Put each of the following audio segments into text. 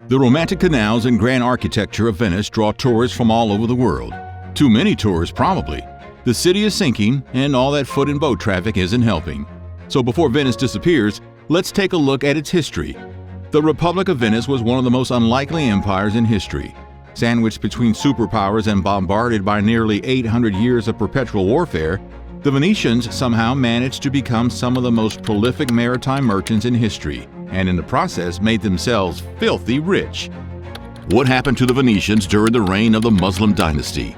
The romantic canals and grand architecture of Venice draw tourists from all over the world. Too many tourists, probably. The city is sinking, and all that foot and boat traffic isn't helping. So before Venice disappears, let's take a look at its history. The Republic of Venice was one of the most unlikely empires in history. Sandwiched between superpowers and bombarded by nearly 800 years of perpetual warfare, the Venetians somehow managed to become some of the most prolific maritime merchants in history, and in the process made themselves filthy rich. What happened to the Venetians during the reign of the Muslim dynasty?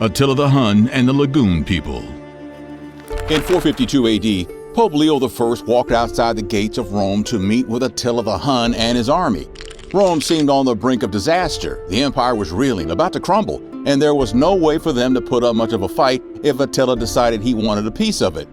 Attila the Hun and the Lagoon people. In 452 AD, Pope Leo I walked outside the gates of Rome to meet with Attila the Hun and his army. Rome seemed on the brink of disaster. The empire was reeling, about to crumble, and there was no way for them to put up much of a fight if Attila decided he wanted a piece of it.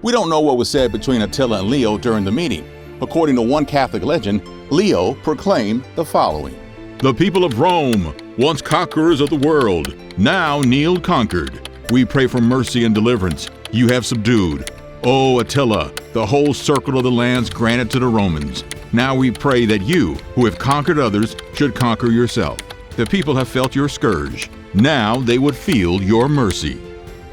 We don't know what was said between Attila and Leo during the meeting. According to one Catholic legend, Leo proclaimed the following: "The people of Rome, once conquerors of the world, now kneel conquered. We pray for mercy and deliverance. You have subdued. O Attila, the whole circle of the lands granted to the Romans. Now we pray that you, who have conquered others, should conquer yourself. The people have felt your scourge. Now they would feel your mercy."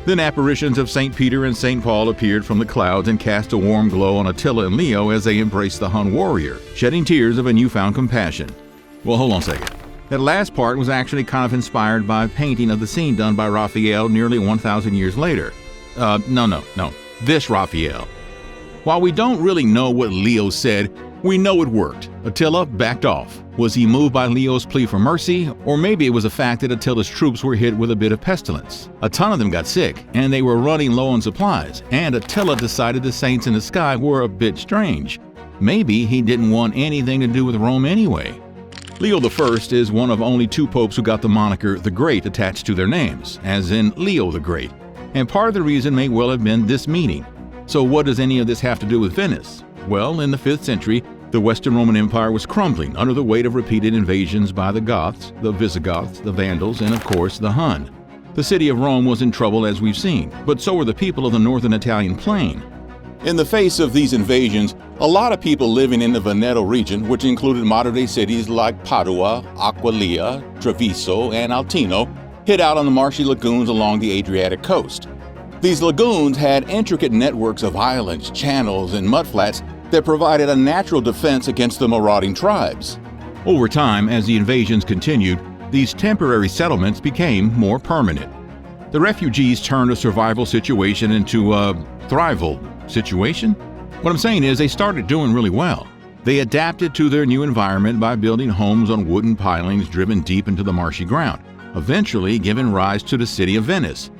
Then apparitions of St. Peter and St. Paul appeared from the clouds and cast a warm glow on Attila and Leo as they embraced the Hun warrior, shedding tears of a newfound compassion. Well, hold on a second. That last part was actually kind of inspired by a painting of the scene done by Raphael nearly 1,000 years later. No. This Raphael. While we don't really know what Leo said, we know it worked. Attila backed off. Was he moved by Leo's plea for mercy? Or maybe it was the fact that Attila's troops were hit with a bit of pestilence. A ton of them got sick, and they were running low on supplies, and Attila decided the saints in the sky were a bit strange. Maybe he didn't want anything to do with Rome anyway. Leo I is one of only two popes who got the moniker the Great attached to their names, as in Leo the Great. And part of the reason may well have been this meeting. So what does any of this have to do with Venice? Well, in the 5th century, the Western Roman Empire was crumbling under the weight of repeated invasions by the Goths, the Visigoths, the Vandals, and of course the Hun. The city of Rome was in trouble, as we've seen, but so were the people of the northern Italian plain. In the face of these invasions, a lot of people living in the Veneto region, which included modern-day cities like Padua, Aquileia, Treviso, and Altino, hid out on the marshy lagoons along the Adriatic coast. These lagoons had intricate networks of islands, channels, and mudflats that provided a natural defense against the marauding tribes. Over time, as the invasions continued, these temporary settlements became more permanent. The refugees turned a survival situation into a thrival situation? What I'm saying is they started doing really well. They adapted to their new environment by building homes on wooden pilings driven deep into the marshy ground, eventually giving rise to the city of Venice.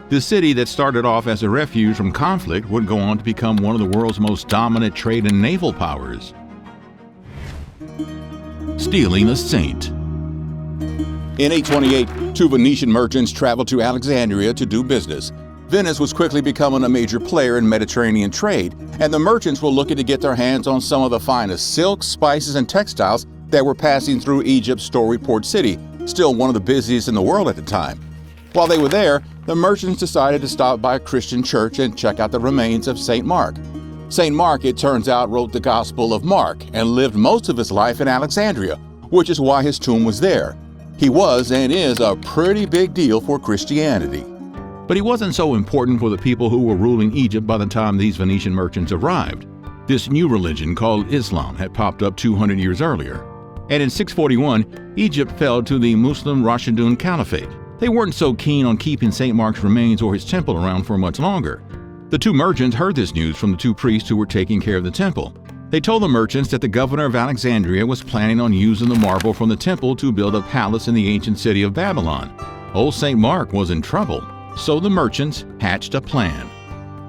The city that started off as a refuge from conflict would go on to become one of the world's most dominant trade and naval powers. Stealing a saint. In 828, two Venetian merchants traveled to Alexandria to do business. Venice was quickly becoming a major player in Mediterranean trade, and the merchants were looking to get their hands on some of the finest silks, spices, and textiles that were passing through Egypt's storied port city, still one of the busiest in the world at the time. While they were there, the merchants decided to stop by a Christian church and check out the remains of St. Mark. St. Mark, it turns out, wrote the Gospel of Mark and lived most of his life in Alexandria, which is why his tomb was there. He was and is a pretty big deal for Christianity. But he wasn't so important for the people who were ruling Egypt by the time these Venetian merchants arrived. This new religion called Islam had popped up 200 years earlier. And in 641, Egypt fell to the Muslim Rashidun Caliphate. They weren't so keen on keeping St. Mark's remains or his temple around for much longer. The two merchants heard this news from the two priests who were taking care of the temple. They told the merchants that the governor of Alexandria was planning on using the marble from the temple to build a palace in the ancient city of Babylon. Old St. Mark was in trouble. So the merchants hatched a plan.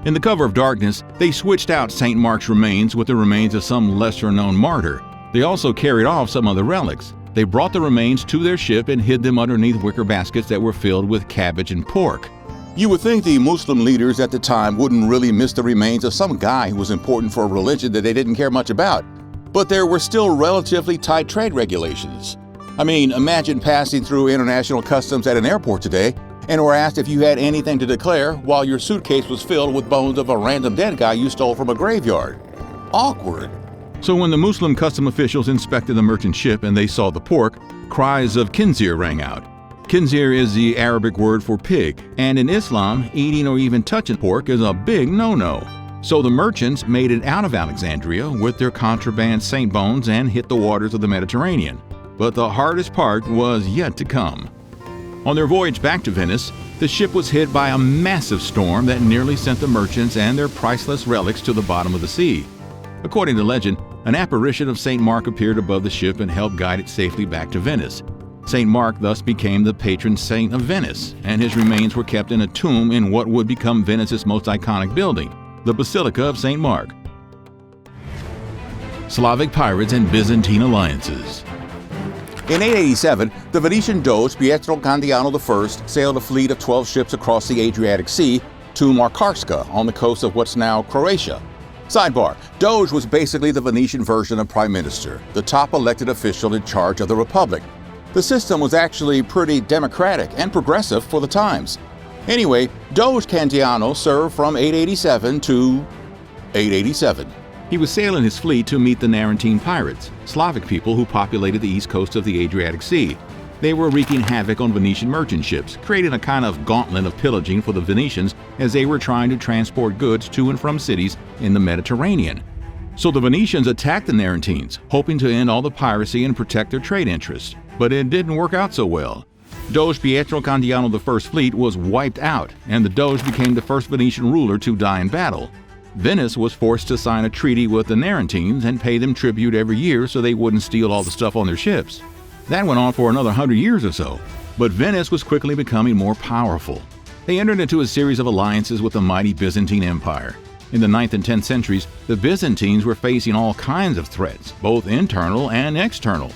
In the cover of darkness, they switched out St. Mark's remains with the remains of some lesser-known martyr. They also carried off some other relics. They brought the remains to their ship and hid them underneath wicker baskets that were filled with cabbage and pork. You would think the Muslim leaders at the time wouldn't really miss the remains of some guy who was important for a religion that they didn't care much about. but there were still relatively tight trade regulations. I mean, imagine passing through international customs at an airport today and were asked if you had anything to declare while your suitcase was filled with bones of a random dead guy you stole from a graveyard. Awkward. So when the Muslim custom officials inspected the merchant ship and they saw the pork, cries of khinzir rang out. Khinzir is the Arabic word for pig, and in Islam, eating or even touching pork is a big no-no. So the merchants made it out of Alexandria with their contraband saint bones and hit the waters of the Mediterranean. But the hardest part was yet to come. On their voyage back to Venice, the ship was hit by a massive storm that nearly sent the merchants and their priceless relics to the bottom of the sea. According to legend, an apparition of St. Mark appeared above the ship and helped guide it safely back to Venice. St. Mark thus became the patron saint of Venice, and his remains were kept in a tomb in what would become Venice's most iconic building, the Basilica of St. Mark. Slavic pirates and Byzantine alliances. In 887, the Venetian Doge Pietro Candiano I sailed a fleet of 12 ships across the Adriatic Sea to Makarska on the coast of what's now Croatia. Sidebar: Doge was basically the Venetian version of Prime Minister, the top elected official in charge of the Republic. The system was actually pretty democratic and progressive for the times. Anyway, Doge Candiano served from 887 to 887. He was sailing his fleet to meet the Narentine pirates, Slavic people who populated the east coast of the Adriatic Sea. They were wreaking havoc on Venetian merchant ships, creating a kind of gauntlet of pillaging for the Venetians as they were trying to transport goods to and from cities in the Mediterranean. So the Venetians attacked the Narentines, hoping to end all the piracy and protect their trade interests. But it didn't work out so well. Doge Pietro Candiano I's fleet was wiped out, and the Doge became the first Venetian ruler to die in battle. Venice was forced to sign a treaty with the Narentines and pay them tribute every year so they wouldn't steal all the stuff on their ships. That went on for another 100 years or so, but Venice was quickly becoming more powerful. They entered into a series of alliances with the mighty Byzantine Empire. In the 9th and 10th centuries, the Byzantines were facing all kinds of threats, both internal and external.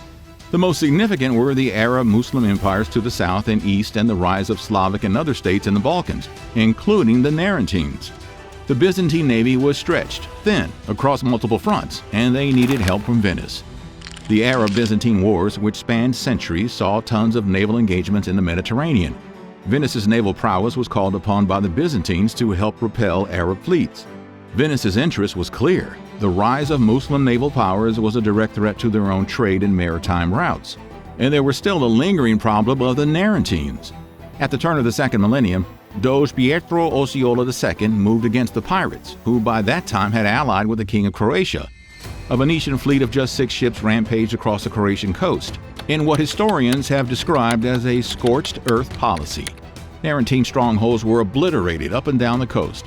The most significant were the Arab Muslim empires to the south and east and the rise of Slavic and other states in the Balkans, including the Narentines. The Byzantine navy was stretched thin across multiple fronts, and they needed help from Venice. The Arab-Byzantine Wars, which spanned centuries, saw tons of naval engagements in the Mediterranean. Venice's naval prowess was called upon by the Byzantines to help repel Arab fleets. Venice's interest was clear. The rise of Muslim naval powers was a direct threat to their own trade and maritime routes. And there was still the lingering problem of the Narentines. At the turn of the second millennium, Doge Pietro Osceola II moved against the pirates, who by that time had allied with the king of Croatia. A Venetian fleet of just 6 ships rampaged across the Croatian coast, in what historians have described as a scorched earth policy. Narentine strongholds were obliterated up and down the coast.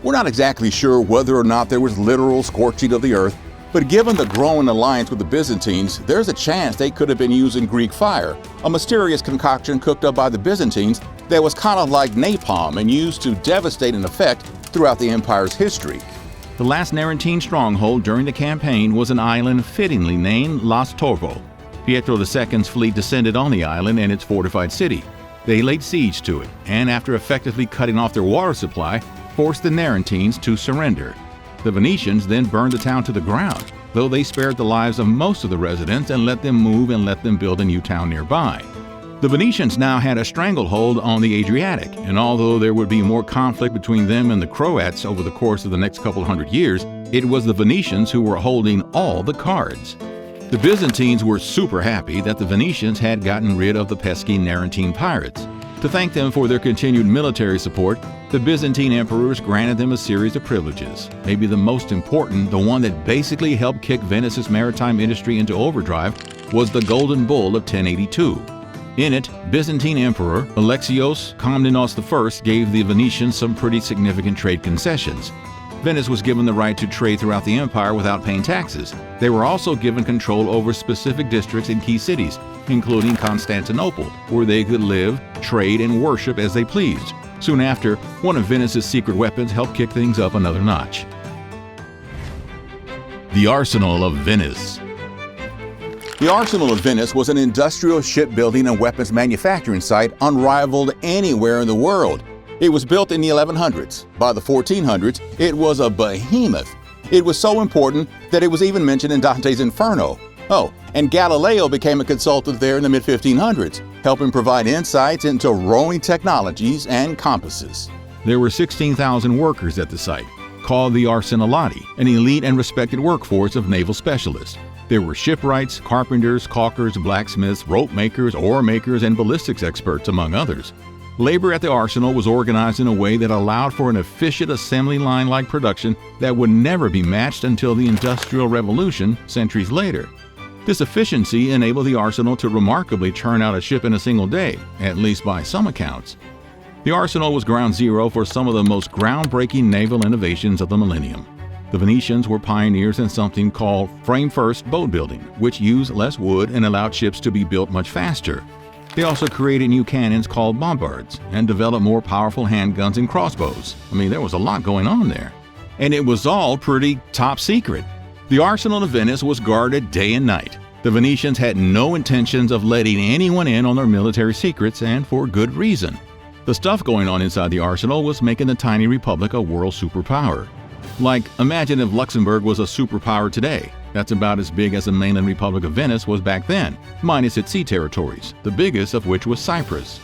We're not exactly sure whether or not there was literal scorching of the earth, but given the growing alliance with the Byzantines, there's a chance they could have been using Greek fire, a mysterious concoction cooked up by the Byzantines that was kind of like napalm and used to devastate an effect throughout the empire's history. The last Narentine stronghold during the campaign was an island fittingly named Las Torvo. Pietro II's fleet descended on the island and its fortified city. They laid siege to it, and after effectively cutting off their water supply, forced the Narentines to surrender. The Venetians then burned the town to the ground, though they spared the lives of most of the residents and let them move and let them build a new town nearby. The Venetians now had a stranglehold on the Adriatic, and although there would be more conflict between them and the Croats over the course of the next couple hundred years, it was the Venetians who were holding all the cards. The Byzantines were super happy that the Venetians had gotten rid of the pesky Narentine pirates. To thank them for their continued military support, the Byzantine emperors granted them a series of privileges. Maybe the most important, the one that basically helped kick Venice's maritime industry into overdrive, was the Golden Bull of 1082. In it, Byzantine Emperor Alexios Komnenos I gave the Venetians some pretty significant trade concessions. Venice was given the right to trade throughout the empire without paying taxes. They were also given control over specific districts in key cities, including Constantinople, where they could live, trade, and worship as they pleased. Soon after, one of Venice's secret weapons helped kick things up another notch. The Arsenal of Venice. The Arsenal of Venice was an industrial shipbuilding and weapons manufacturing site unrivaled anywhere in the world. It was built in the 1100s. By the 1400s, it was a behemoth. It was so important that it was even mentioned in Dante's Inferno. Oh, and Galileo became a consultant there in the mid-1500s, helping provide insights into rowing technologies and compasses. There were 16,000 workers at the site, called the Arsenalati, an elite and respected workforce of naval specialists. There were shipwrights, carpenters, caulkers, blacksmiths, rope makers, oar makers, and ballistics experts, among others. Labor at the arsenal was organized in a way that allowed for an efficient assembly line-like production that would never be matched until the Industrial Revolution, centuries later. This efficiency enabled the arsenal to remarkably churn out a ship in a single day, at least by some accounts. The arsenal was ground zero for some of the most groundbreaking naval innovations of the millennium. The Venetians were pioneers in something called frame-first boat building, which used less wood and allowed ships to be built much faster. They also created new cannons called bombards and developed more powerful handguns and crossbows. There was a lot going on there. And it was all pretty top secret. The arsenal of Venice was guarded day and night. The Venetians had no intentions of letting anyone in on their military secrets, and for good reason. The stuff going on inside the arsenal was making the tiny republic a world superpower. Like, imagine if Luxembourg was a superpower today. That's about as big as the mainland Republic of Venice was back then, minus its sea territories, the biggest of which was Cyprus.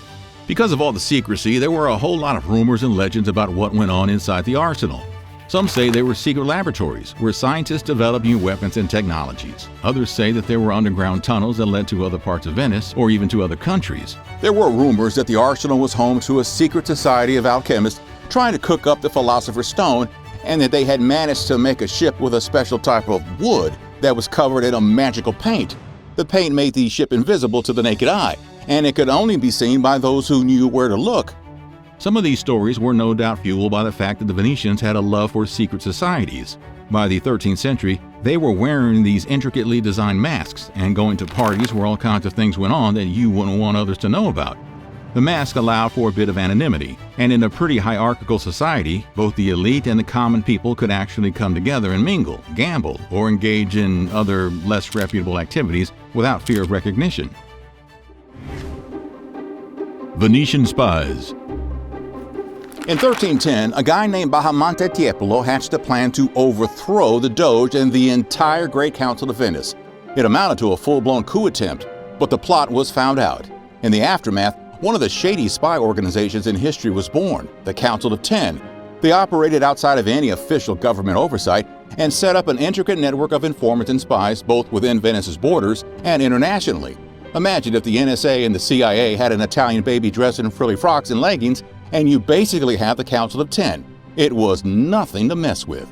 Because of all the secrecy, there were a whole lot of rumors and legends about what went on inside the arsenal. Some say they were secret laboratories where scientists developed new weapons and technologies. Others say that there were underground tunnels that led to other parts of Venice or even to other countries. There were rumors that the arsenal was home to a secret society of alchemists trying to cook up the Philosopher's Stone, and that they had managed to make a ship with a special type of wood that was covered in a magical paint. The paint made the ship invisible to the naked eye, and it could only be seen by those who knew where to look. Some of these stories were no doubt fueled by the fact that the Venetians had a love for secret societies. By the 13th century, they were wearing these intricately designed masks and going to parties where all kinds of things went on that you wouldn't want others to know about. The mask allowed for a bit of anonymity, and in a pretty hierarchical society, both the elite and the common people could actually come together and mingle, gamble, or engage in other less reputable activities without fear of recognition. Venetian spies. In 1310, a guy named Bramante Tiepolo hatched a plan to overthrow the Doge and the entire Great Council of Venice. It amounted to a full-blown coup attempt, but the plot was found out. In the aftermath, one of the shady spy organizations in history was born, the Council of Ten. They operated outside of any official government oversight and set up an intricate network of informants and spies both within Venice's borders and internationally. Imagine if the NSA and the CIA had an Italian baby dressed in frilly frocks and leggings, and you basically have the Council of Ten. It was nothing to mess with.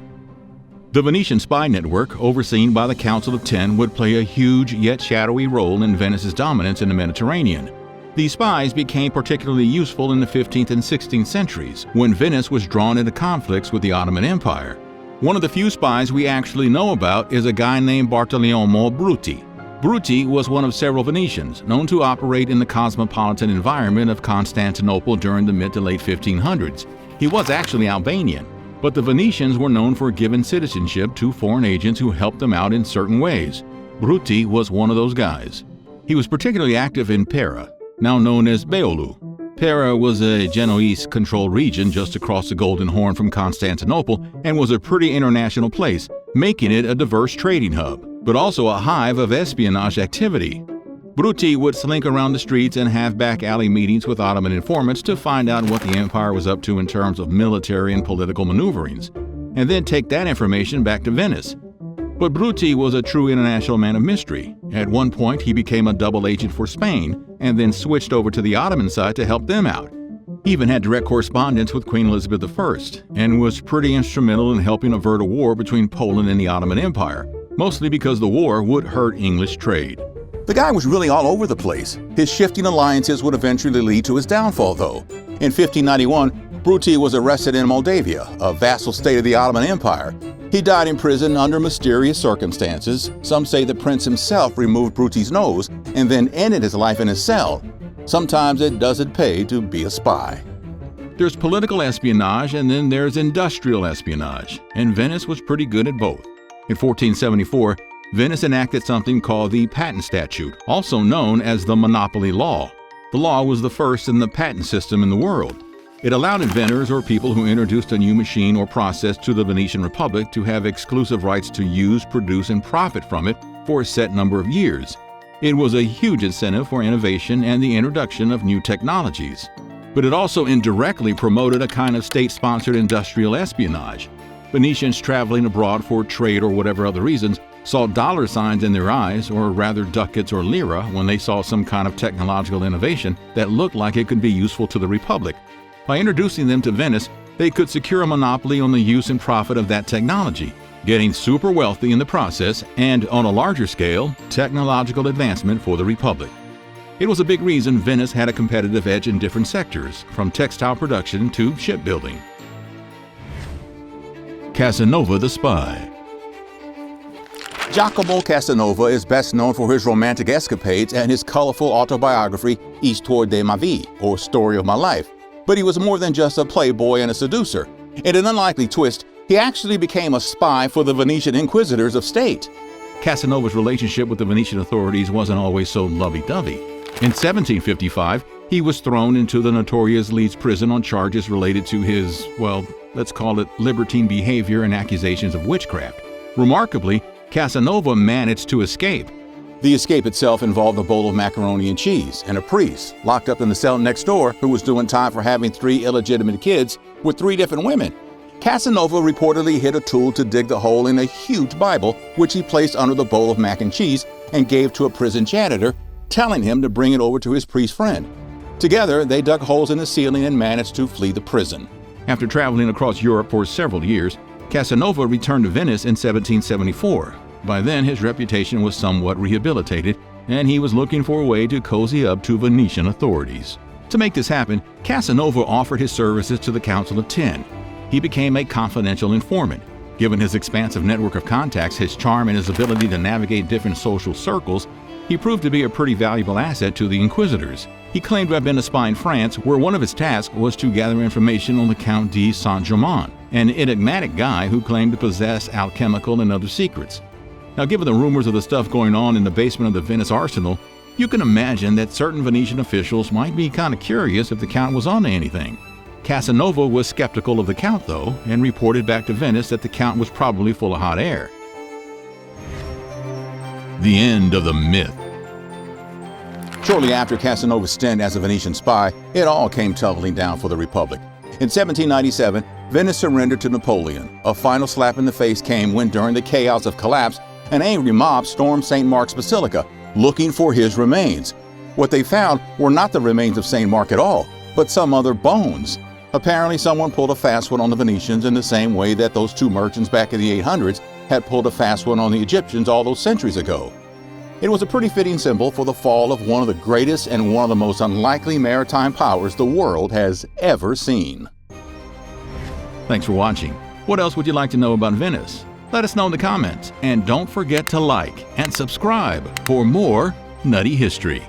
The Venetian spy network, overseen by the Council of Ten, would play a huge yet shadowy role in Venice's dominance in the Mediterranean. These spies became particularly useful in the 15th and 16th centuries, when Venice was drawn into conflicts with the Ottoman Empire. One of the few spies we actually know about is a guy named Bartolomeo Bruti. Bruti was one of several Venetians known to operate in the cosmopolitan environment of Constantinople during the mid to late 1500s. He was actually Albanian, but the Venetians were known for giving citizenship to foreign agents who helped them out in certain ways. Bruti was one of those guys. He was particularly active in Pera, now known as Beolu. Pera was a Genoese-controlled region just across the Golden Horn from Constantinople and was a pretty international place, making it a diverse trading hub, but also a hive of espionage activity. Bruti would slink around the streets and have back-alley meetings with Ottoman informants to find out what the empire was up to in terms of military and political maneuverings, and then take that information back to Venice. But Bruti was a true international man of mystery. At one point, he became a double agent for Spain and then switched over to the Ottoman side to help them out. He even had direct correspondence with Queen Elizabeth I and was pretty instrumental in helping avert a war between Poland and the Ottoman Empire, mostly because the war would hurt English trade. The guy was really all over the place. His shifting alliances would eventually lead to his downfall, though. In 1591, Bruti was arrested in Moldavia, a vassal state of the Ottoman Empire. He died in prison under mysterious circumstances. Some say the prince himself removed Bruti's nose and then ended his life in his cell. Sometimes it doesn't pay to be a spy. There's political espionage and then there's industrial espionage, and Venice was pretty good at both. In 1474, Venice enacted something called the Patent Statute, also known as the Monopoly Law. The law was the first in the patent system in the world. It allowed inventors or people who introduced a new machine or process to the Venetian Republic to have exclusive rights to use, produce, and profit from it for a set number of years. It was a huge incentive for innovation and the introduction of new technologies. But it also indirectly promoted a kind of state-sponsored industrial espionage. Venetians traveling abroad for trade or whatever other reasons saw dollar signs in their eyes, or rather ducats or lira, when they saw some kind of technological innovation that looked like it could be useful to the Republic. By introducing them to Venice, they could secure a monopoly on the use and profit of that technology, getting super wealthy in the process and, on a larger scale, technological advancement for the Republic. It was a big reason Venice had a competitive edge in different sectors, from textile production to shipbuilding. Casanova the Spy. Giacomo Casanova is best known for his romantic escapades and his colorful autobiography, Histoire de ma vie, or Story of My Life. But he was more than just a playboy and a seducer. In an unlikely twist, he actually became a spy for the Venetian inquisitors of state. Casanova's relationship with the Venetian authorities wasn't always so lovey-dovey. In 1755, he was thrown into the notorious Leeds prison on charges related to his, well, let's call it libertine behavior and accusations of witchcraft. Remarkably, Casanova managed to escape. The escape itself involved a bowl of macaroni and cheese and a priest locked up in the cell next door who was doing time for having 3 illegitimate kids with 3 different women. Casanova reportedly hid a tool to dig the hole in a huge Bible, which he placed under the bowl of mac and cheese and gave to a prison janitor, telling him to bring it over to his priest friend. Together, they dug holes in the ceiling and managed to flee the prison. After traveling across Europe for several years, Casanova returned to Venice in 1774. By then, his reputation was somewhat rehabilitated, and he was looking for a way to cozy up to Venetian authorities. To make this happen, Casanova offered his services to the Council of 10. He became a confidential informant. Given his expansive network of contacts, his charm, and his ability to navigate different social circles, he proved to be a pretty valuable asset to the inquisitors. He claimed to have been a spy in France, where one of his tasks was to gather information on the Count de Saint-Germain, an enigmatic guy who claimed to possess alchemical and other secrets. Now, given the rumors of the stuff going on in the basement of the Venice arsenal, you can imagine that certain Venetian officials might be kind of curious if the Count was onto anything. Casanova was skeptical of the Count, though, and reported back to Venice that the Count was probably full of hot air. The end of the myth. Shortly after Casanova's stint as a Venetian spy, it all came tumbling down for the Republic. In 1797, Venice surrendered to Napoleon. A final slap in the face came when, during the chaos of collapse, an angry mob stormed St. Mark's Basilica, looking for his remains. What they found were not the remains of St. Mark at all, but some other bones. Apparently, someone pulled a fast one on the Venetians in the same way that those 2 merchants back in the 800s had pulled a fast one on the Egyptians all those centuries ago. It was a pretty fitting symbol for the fall of one of the greatest and one of the most unlikely maritime powers the world has ever seen. Thanks for watching. What else would you like to know about Venice? Let us know in the comments, and don't forget to like and subscribe for more Nutty History.